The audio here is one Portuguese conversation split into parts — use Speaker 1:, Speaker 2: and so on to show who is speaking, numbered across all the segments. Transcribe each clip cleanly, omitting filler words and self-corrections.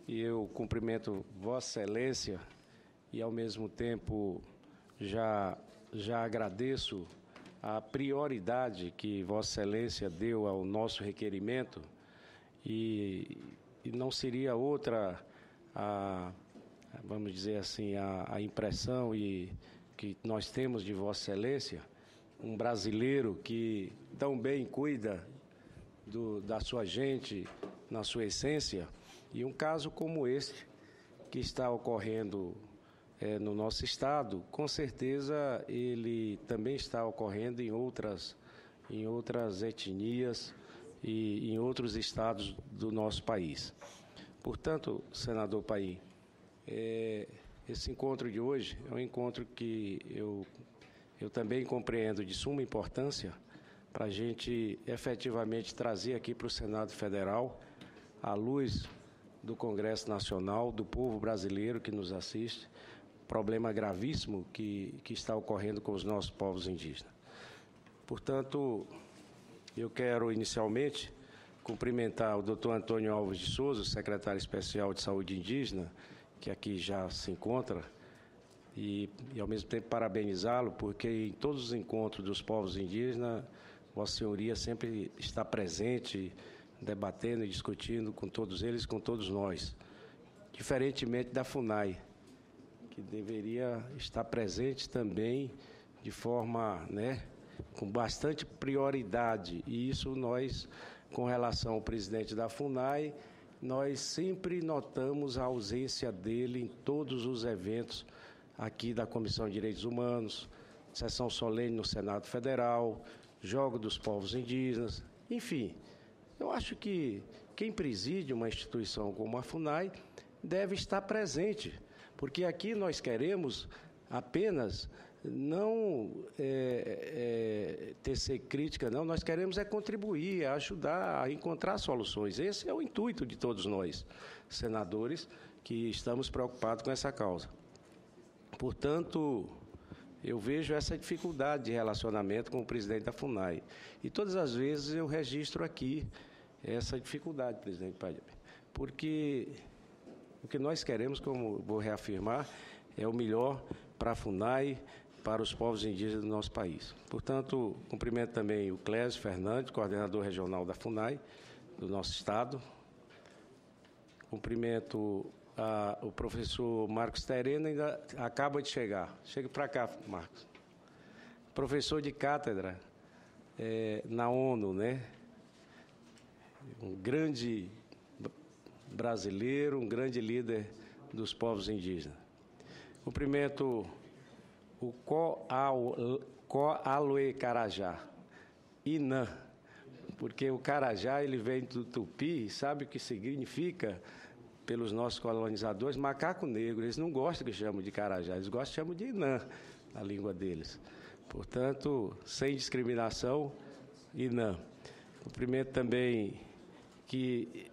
Speaker 1: e eu cumprimento Vossa Excelência e, ao mesmo tempo, já agradeço a prioridade que Vossa Excelência deu ao nosso requerimento e não seria outra, vamos dizer assim, a impressão que nós temos de Vossa Excelência, um brasileiro que tão bem cuida da sua gente, na sua essência, e um caso como este que está ocorrendo no nosso estado, com certeza ele também está ocorrendo em outras etnias e em outros estados do nosso país. Portanto, senador Paim, esse encontro de hoje é um encontro que eu também compreendo de suma importância para a gente efetivamente trazer aqui para o Senado Federal, à luz do Congresso Nacional, do povo brasileiro que nos assiste, problema gravíssimo que está ocorrendo com os nossos povos indígenas. Portanto, eu quero inicialmente cumprimentar o Dr. Antônio Alves de Souza, secretário especial de Saúde Indígena, que aqui já se encontra, e ao mesmo tempo parabenizá-lo, porque em todos os encontros dos povos indígenas, Vossa Senhoria sempre está presente, debatendo e discutindo com todos eles, com todos nós. Diferentemente da FUNAI, que deveria estar presente também de forma, com bastante prioridade. E isso nós, com relação ao presidente da FUNAI, nós sempre notamos a ausência dele em todos os eventos aqui da Comissão de Direitos Humanos, sessão solene no Senado Federal, Jogo dos Povos Indígenas, enfim. Eu acho que quem preside uma instituição como a FUNAI deve estar presente, porque aqui nós queremos apenas não tecer crítica, não, nós queremos contribuir, ajudar a encontrar soluções. Esse é o intuito de todos nós, senadores, que estamos preocupados com essa causa. Portanto, eu vejo essa dificuldade de relacionamento com o presidente da FUNAI. E todas as vezes eu registro aqui essa dificuldade, presidente Padilha, porque o que nós queremos, como vou reafirmar, é o melhor para a FUNAI, para os povos indígenas do nosso país. Portanto, cumprimento também o Clésio Fernandes, coordenador regional da FUNAI, do nosso estado. Cumprimento o professor Marcos Terena, ainda acaba de chegar. Chega para cá, Marcos. Professor de cátedra na ONU, um grande brasileiro, um grande líder dos povos indígenas. Cumprimento o Coaloe Carajá, Inã, porque o Carajá ele vem do Tupi, sabe o que significa pelos nossos colonizadores? Macaco negro. Eles não gostam que chamam de Carajá, eles gostam que chamam de Inã, na língua deles. Portanto, sem discriminação, Inã. Cumprimento também que,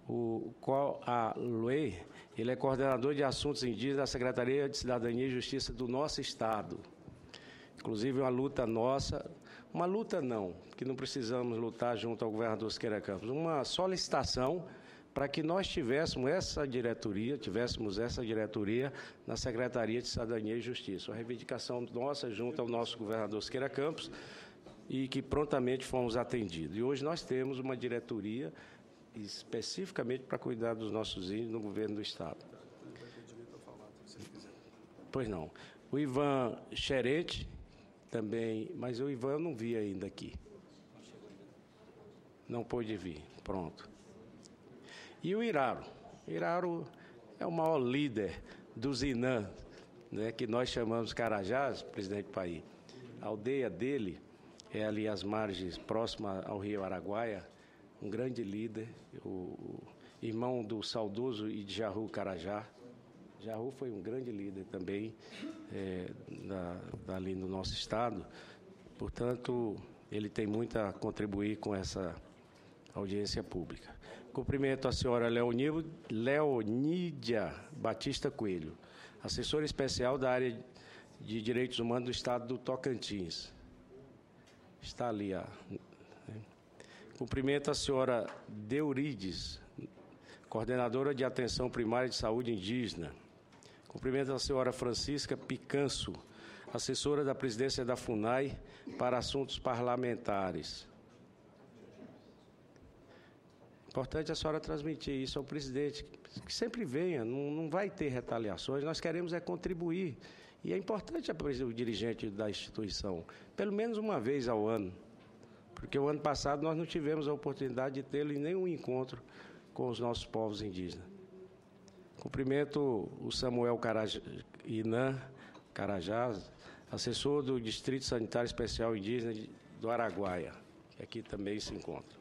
Speaker 1: o Coaloe, ele é coordenador de assuntos indígenas da Secretaria de Cidadania e Justiça do nosso estado. Inclusive, uma luta nossa, uma luta não, que não precisamos lutar junto ao governador Siqueira Campos, uma solicitação para que nós tivéssemos essa diretoria na Secretaria de Cidadania e Justiça. Uma reivindicação nossa junto ao nosso governador Siqueira Campos e que prontamente fomos atendidos. E hoje nós temos uma diretoria especificamente para cuidar dos nossos índios no governo do estado. Pois não. O Ivan Xerente também, mas o Ivan eu não vi ainda aqui. Não pôde vir, pronto. E o Iraro. Iraro é o maior líder dos Inã, que nós chamamos Carajás, presidente Paim. A aldeia dele é ali às margens, próxima ao rio Araguaia, um grande líder, o irmão do saudoso Idjahu Carajá. Jahu foi um grande líder também dali no nosso estado. Portanto, ele tem muito a contribuir com essa audiência pública. Cumprimento a senhora Leonídia Batista Coelho, assessora especial da área de Direitos Humanos do estado do Tocantins. Está ali, Cumprimento a senhora Deurides, coordenadora de Atenção Primária de Saúde Indígena. Cumprimento a senhora Francisca Picanso, assessora da presidência da FUNAI para assuntos parlamentares. Importante a senhora transmitir isso ao presidente, que sempre venha, não vai ter retaliações, nós queremos contribuir. E é importante o dirigente da instituição, pelo menos uma vez ao ano, porque o ano passado nós não tivemos a oportunidade de tê-lo em nenhum encontro com os nossos povos indígenas. Cumprimento o Samuel Inan Carajás, assessor do Distrito Sanitário Especial Indígena do Araguaia, que aqui também se encontra.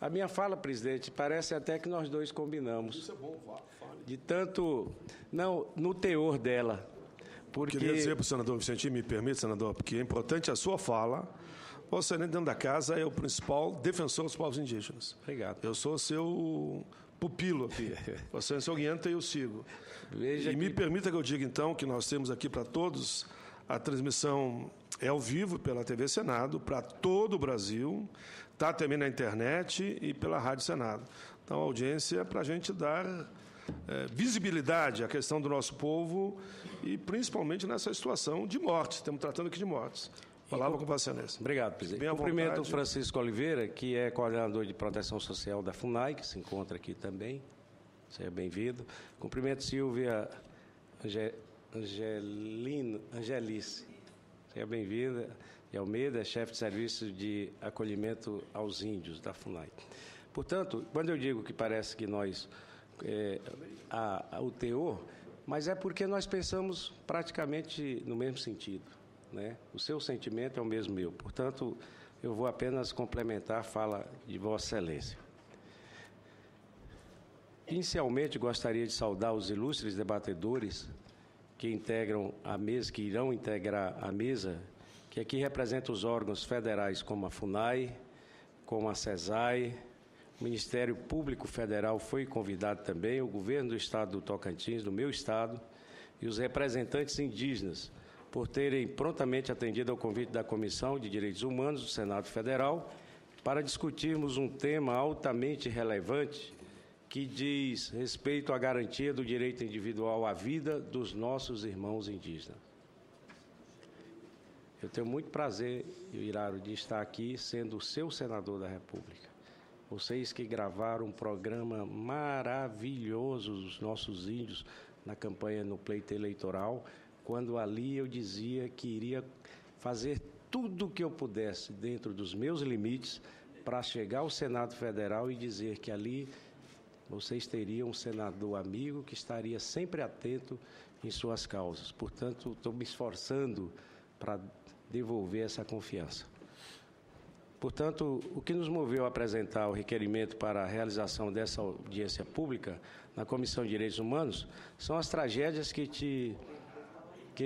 Speaker 1: A minha fala, presidente, parece até que nós dois combinamos. Isso é bom, fale. De tanto, não, no teor dela. Porque...
Speaker 2: Queria dizer para o senador Vicentinho, me permite, senador, porque é importante a sua fala. Você, dentro da casa, é o principal defensor dos povos indígenas.
Speaker 1: Obrigado.
Speaker 2: Eu sou seu pupilo aqui. Você é seu guiante e eu sigo.
Speaker 1: Veja
Speaker 2: me permita que eu diga, então, que nós temos aqui para todos a transmissão é ao vivo pela TV Senado, para todo o Brasil, está também na internet e pela Rádio Senado. Então, a audiência é para a gente dar visibilidade à questão do nosso povo e, principalmente, nessa situação de mortes. Estamos tratando aqui de mortes. Palavra com Vossa Excelência.
Speaker 1: Obrigado, presidente. Cumprimento o Francisco Oliveira, que é coordenador de proteção social da FUNAI, que se encontra aqui também. Seja bem-vindo. Cumprimento Silvia Angelice. Seja bem-vinda. E Almeida, chefe de serviço de acolhimento aos índios da FUNAI. Portanto, quando eu digo que parece que nós, o teor, mas é porque nós pensamos praticamente no mesmo sentido, né? O seu sentimento é o mesmo meu. Portanto, eu vou apenas complementar a fala de Vossa Excelência. Inicialmente, gostaria de saudar os ilustres debatedores que integram a mesa, que irão integrar a mesa, que aqui representa os órgãos federais como a FUNAI, como a CESAI, o Ministério Público Federal foi convidado também, o governo do estado do Tocantins, do meu estado, e os representantes indígenas, por terem prontamente atendido ao convite da Comissão de Direitos Humanos do Senado Federal para discutirmos um tema altamente relevante que diz respeito à garantia do direito individual à vida dos nossos irmãos indígenas. Eu tenho muito prazer, Iraro, de estar aqui sendo o seu senador da República. Vocês que gravaram um programa maravilhoso dos nossos índios na campanha, no pleito eleitoral, quando ali eu dizia que iria fazer tudo o que eu pudesse dentro dos meus limites para chegar ao Senado Federal e dizer que ali vocês teriam um senador amigo que estaria sempre atento em suas causas. Portanto, estou me esforçando para devolver essa confiança. Portanto, o que nos moveu a apresentar o requerimento para a realização dessa audiência pública na Comissão de Direitos Humanos são as tragédias que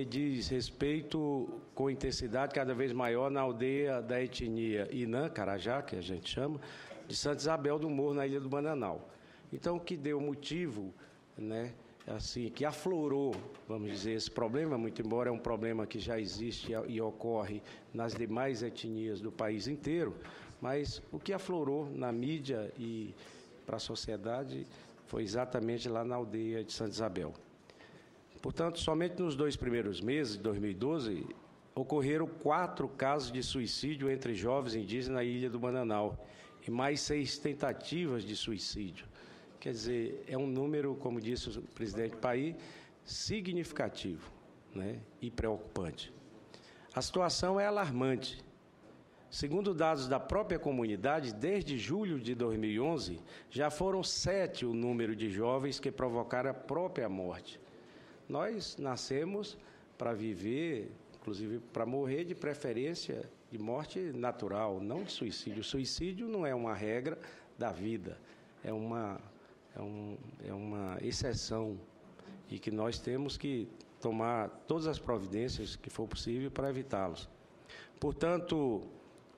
Speaker 1: diz respeito com intensidade cada vez maior na aldeia da etnia Inan, Carajá, que a gente chama, de Santa Isabel do Morro, na Ilha do Bananal. Então, o que deu motivo, né, assim, que aflorou, vamos dizer, esse problema, muito embora é um problema que já existe e ocorre nas demais etnias do país inteiro, mas o que aflorou na mídia e para a sociedade foi exatamente lá na aldeia de Santa Isabel. Portanto, somente nos 2 primeiros meses de 2012, ocorreram 4 casos de suicídio entre jovens indígenas na Ilha do Bananal e mais 6 tentativas de suicídio. Quer dizer, é um número, como disse o presidente Paí, significativo, né, e preocupante. A situação é alarmante. Segundo dados da própria comunidade, desde julho de 2011, já foram 7 o número de jovens que provocaram a própria morte. Nós nascemos para viver, inclusive para morrer, de preferência de morte natural, não de suicídio. O suicídio não é uma regra da vida, é uma exceção e que nós temos que tomar todas as providências que for possível para evitá-los. Portanto,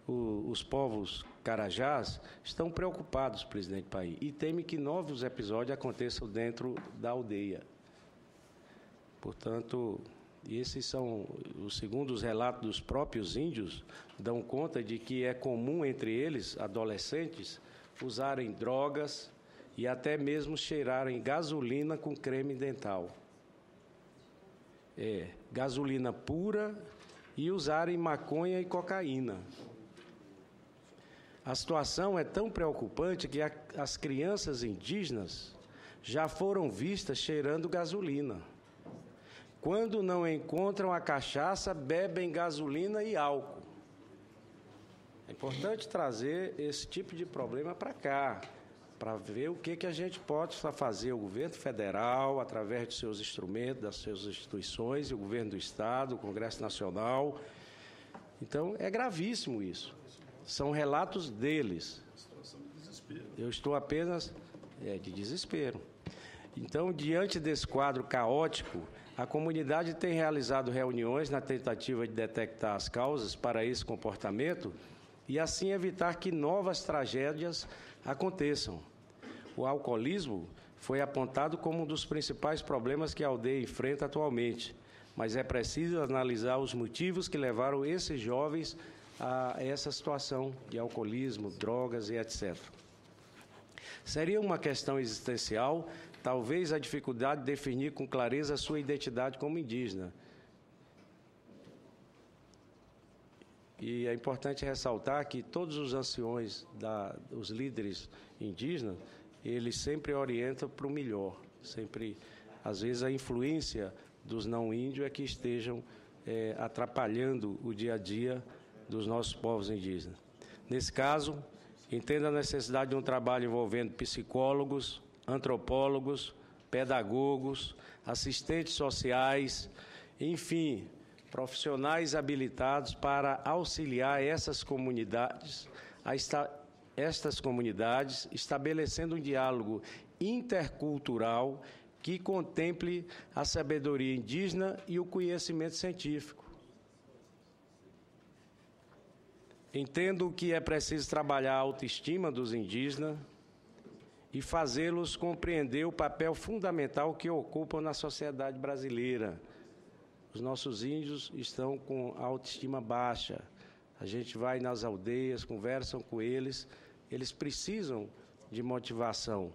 Speaker 1: os povos carajás estão preocupados, presidente Paí, e temem que novos episódios aconteçam dentro da aldeia. Portanto, esses são, segundo os relatos dos próprios índios, dão conta de que é comum entre eles, adolescentes, usarem drogas e até mesmo cheirarem gasolina com creme dental. Gasolina pura e usarem maconha e cocaína. A situação é tão preocupante que as crianças indígenas já foram vistas cheirando gasolina. Quando não encontram a cachaça, bebem gasolina e álcool. É importante trazer esse tipo de problema para cá, para ver o que a gente pode fazer, o governo federal, através de seus instrumentos, das suas instituições, e o governo do Estado, o Congresso Nacional. Então, é gravíssimo isso. São relatos deles. Eu estou apenas de desespero. Então, diante desse quadro caótico, a comunidade tem realizado reuniões na tentativa de detectar as causas para esse comportamento e assim evitar que novas tragédias aconteçam. O alcoolismo foi apontado como um dos principais problemas que a aldeia enfrenta atualmente, mas é preciso analisar os motivos que levaram esses jovens a essa situação de alcoolismo, drogas e etc. Seria uma questão existencial, talvez a dificuldade de definir com clareza a sua identidade como indígena. E é importante ressaltar que todos os anciões, os líderes indígenas, eles sempre orientam para o melhor. Sempre, às vezes, a influência dos não índios é que estejam atrapalhando o dia a dia dos nossos povos indígenas. Nesse caso, entenda a necessidade de um trabalho envolvendo psicólogos, antropólogos, pedagogos, assistentes sociais, enfim, profissionais habilitados para auxiliar essas comunidades, estabelecendo um diálogo intercultural que contemple a sabedoria indígena e o conhecimento científico. Entendo que é preciso trabalhar a autoestima dos indígenas e fazê-los compreender o papel fundamental que ocupam na sociedade brasileira. Os nossos índios estão com a autoestima baixa. A gente vai nas aldeias, conversam com eles, eles precisam de motivação.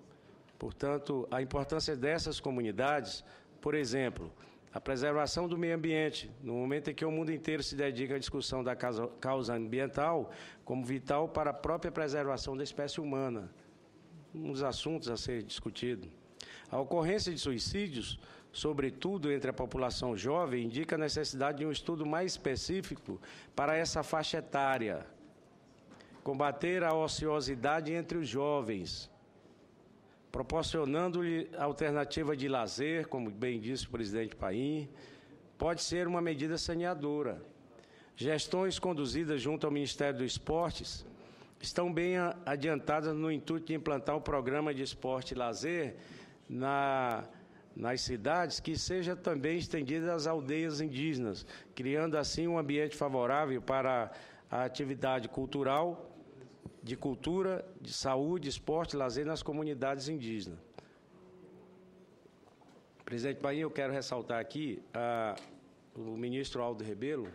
Speaker 1: Portanto, a importância dessas comunidades, por exemplo, a preservação do meio ambiente, no momento em que o mundo inteiro se dedica à discussão da causa ambiental, como vital para a própria preservação da espécie humana, um dos assuntos a ser discutido. A ocorrência de suicídios, sobretudo entre a população jovem, indica a necessidade de um estudo mais específico para essa faixa etária. Combater a ociosidade entre os jovens, proporcionando-lhe alternativa de lazer, como bem disse o presidente Paim, pode ser uma medida saneadora. Gestões conduzidas junto ao Ministério dos Esportes estão bem adiantadas no intuito de implantar um programa de esporte e lazer nas cidades que seja também estendida às aldeias indígenas, criando assim um ambiente favorável para a atividade cultural, de cultura, de saúde, esporte e lazer nas comunidades indígenas. Presidente Paim, eu quero ressaltar aqui, o ministro Aldo Rebelo,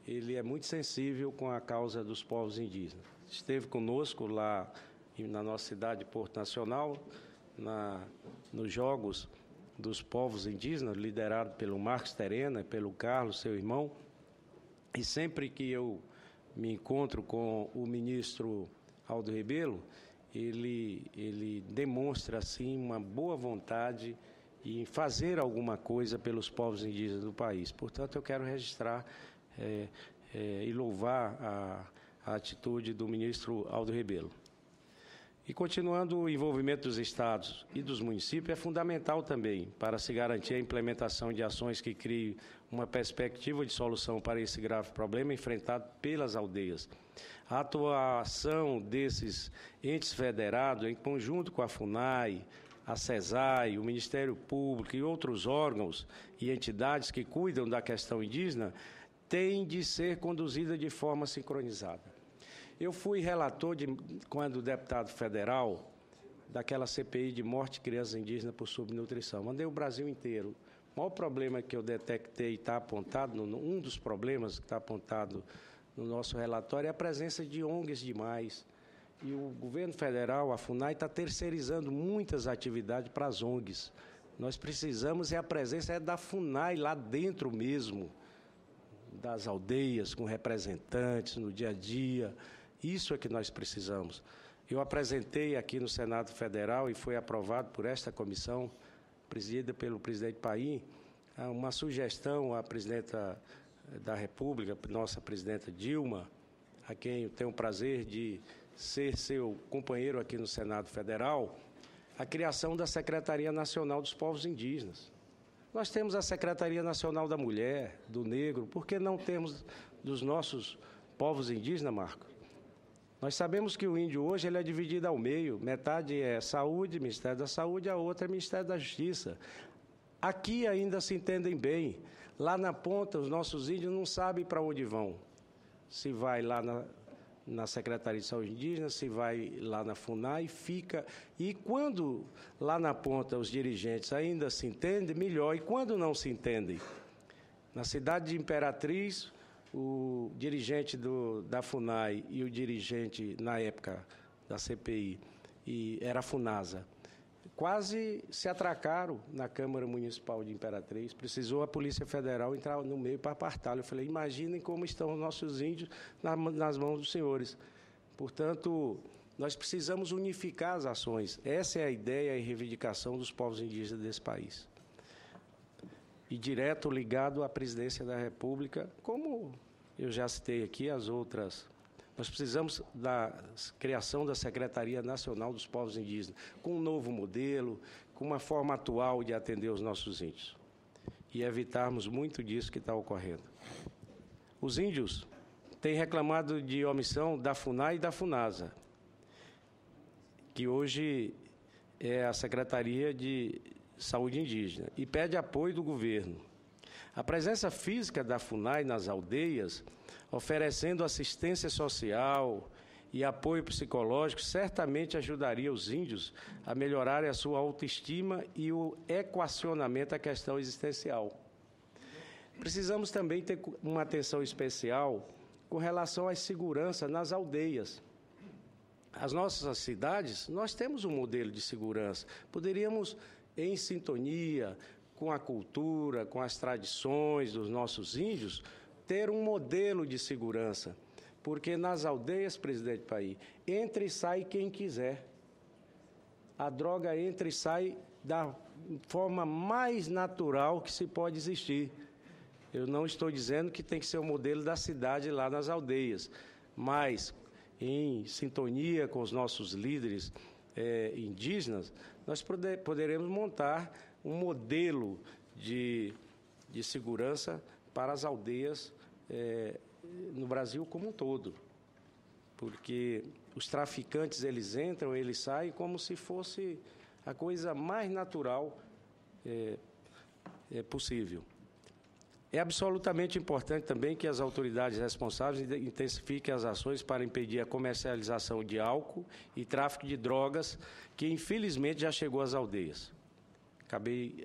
Speaker 1: ele é muito sensível com a causa dos povos indígenas. Esteve conosco lá na nossa cidade de Porto Nacional, nos Jogos dos Povos Indígenas, liderado pelo Marcos Terena, pelo Carlos, seu irmão, e sempre que eu me encontro com o ministro Aldo Rebelo, ele demonstra, assim, uma boa vontade em fazer alguma coisa pelos povos indígenas do país. Portanto, eu quero registrar e louvar a atitude do ministro Aldo Rebelo. E, continuando, o envolvimento dos estados e dos municípios é fundamental também para se garantir a implementação de ações que criem uma perspectiva de solução para esse grave problema enfrentado pelas aldeias. A atuação desses entes federados, em conjunto com a FUNAI, a CESAI, o Ministério Público e outros órgãos e entidades que cuidam da questão indígena, tem de ser conduzida de forma sincronizada. Eu fui relator, quando deputado federal, daquela CPI de morte de crianças indígenas por subnutrição. Mandei o Brasil inteiro. O maior problema que eu detectei está apontado, um dos problemas que está apontado no nosso relatório, é a presença de ONGs demais. e o governo federal, a FUNAI, está terceirizando muitas atividades para as ONGs. Nós precisamos, a presença da FUNAI lá dentro mesmo, das aldeias, com representantes no dia a dia. Isso é que nós precisamos. Eu apresentei aqui no Senado Federal e foi aprovado por esta comissão, presidida pelo presidente Paim, uma sugestão à presidenta da República, nossa presidenta Dilma, a quem eu tenho o prazer de ser seu companheiro aqui no Senado Federal, a criação da Secretaria Nacional dos Povos Indígenas. Nós temos a Secretaria Nacional da Mulher, do Negro, por que não temos dos nossos povos indígenas, Marco? Nós sabemos que o índio hoje ele é dividido ao meio, metade é saúde, Ministério da Saúde, a outra é Ministério da Justiça. Aqui ainda se entendem bem, lá na ponta os nossos índios não sabem para onde vão. Se vai lá na Secretaria de Saúde Indígena, se vai lá na FUNAI, fica. E quando lá na ponta os dirigentes ainda se entendem, melhor. E quando não se entendem? Na cidade de Imperatriz, o dirigente da FUNAI e o dirigente, na época, da CPI, era a FUNASA, quase se atracaram na Câmara Municipal de Imperatriz. Precisou a Polícia Federal entrar no meio para apartá-lo. Eu falei, imaginem como estão os nossos índios nas mãos dos senhores. Portanto, nós precisamos unificar as ações. Essa é a ideia e reivindicação dos povos indígenas desse país. E direto ligado à presidência da República, como eu já citei aqui, as outras. Nós precisamos da criação da Secretaria Nacional dos Povos Indígenas, com um novo modelo, com uma forma atual de atender os nossos índios. E evitarmos muito disso que está ocorrendo. Os índios têm reclamado de omissão da FUNAI e da FUNASA, que hoje é a Secretaria de Saúde Indígena, e pede apoio do governo. A presença física da FUNAI nas aldeias, oferecendo assistência social e apoio psicológico, certamente ajudaria os índios a melhorarem a sua autoestima e o equacionamento à questão existencial. Precisamos também ter uma atenção especial com relação à segurança nas aldeias. As nossas cidades, nós temos um modelo de segurança. Poderíamos, em sintonia com a cultura, com as tradições dos nossos índios, ter um modelo de segurança. Porque nas aldeias, presidente Paim, entra e sai quem quiser. A droga entra e sai da forma mais natural que se pode existir. Eu não estou dizendo que tem que ser o modelo da cidade lá nas aldeias, mas em sintonia com os nossos líderes indígenas, nós poderemos montar um modelo de segurança para as aldeias no Brasil como um todo. Porque os traficantes, eles entram, eles saem como se fosse a coisa mais natural possível. É absolutamente importante também que as autoridades responsáveis intensifiquem as ações para impedir a comercialização de álcool e tráfico de drogas, que infelizmente já chegou às aldeias.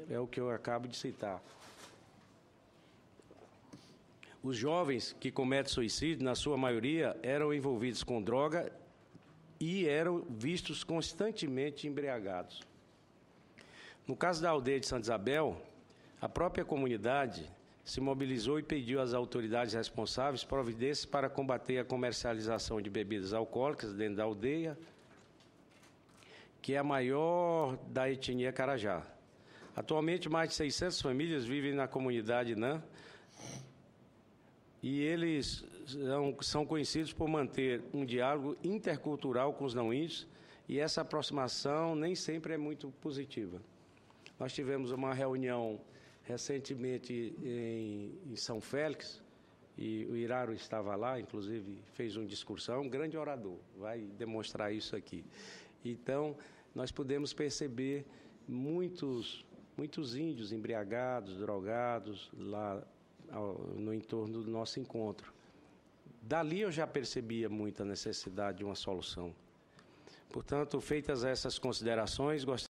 Speaker 1: É o que eu acabo de citar. Os jovens que cometem suicídio, na sua maioria, eram envolvidos com droga e eram vistos constantemente embriagados. No caso da aldeia de Santa Isabel, a própria comunidade se mobilizou e pediu às autoridades responsáveis providências para combater a comercialização de bebidas alcoólicas dentro da aldeia, que é a maior da etnia Carajá. Atualmente, mais de 600 famílias vivem na comunidade Nã, e eles são conhecidos por manter um diálogo intercultural com os não-índios, e essa aproximação nem sempre é muito positiva. Nós tivemos uma reunião recentemente em São Félix, e o Iraro estava lá, inclusive fez uma discussão, um grande orador, vai demonstrar isso aqui. Então, nós podemos perceber muitos índios embriagados, drogados, lá no entorno do nosso encontro. Dali eu já percebia muita necessidade de uma solução. Portanto, feitas essas considerações, gostaria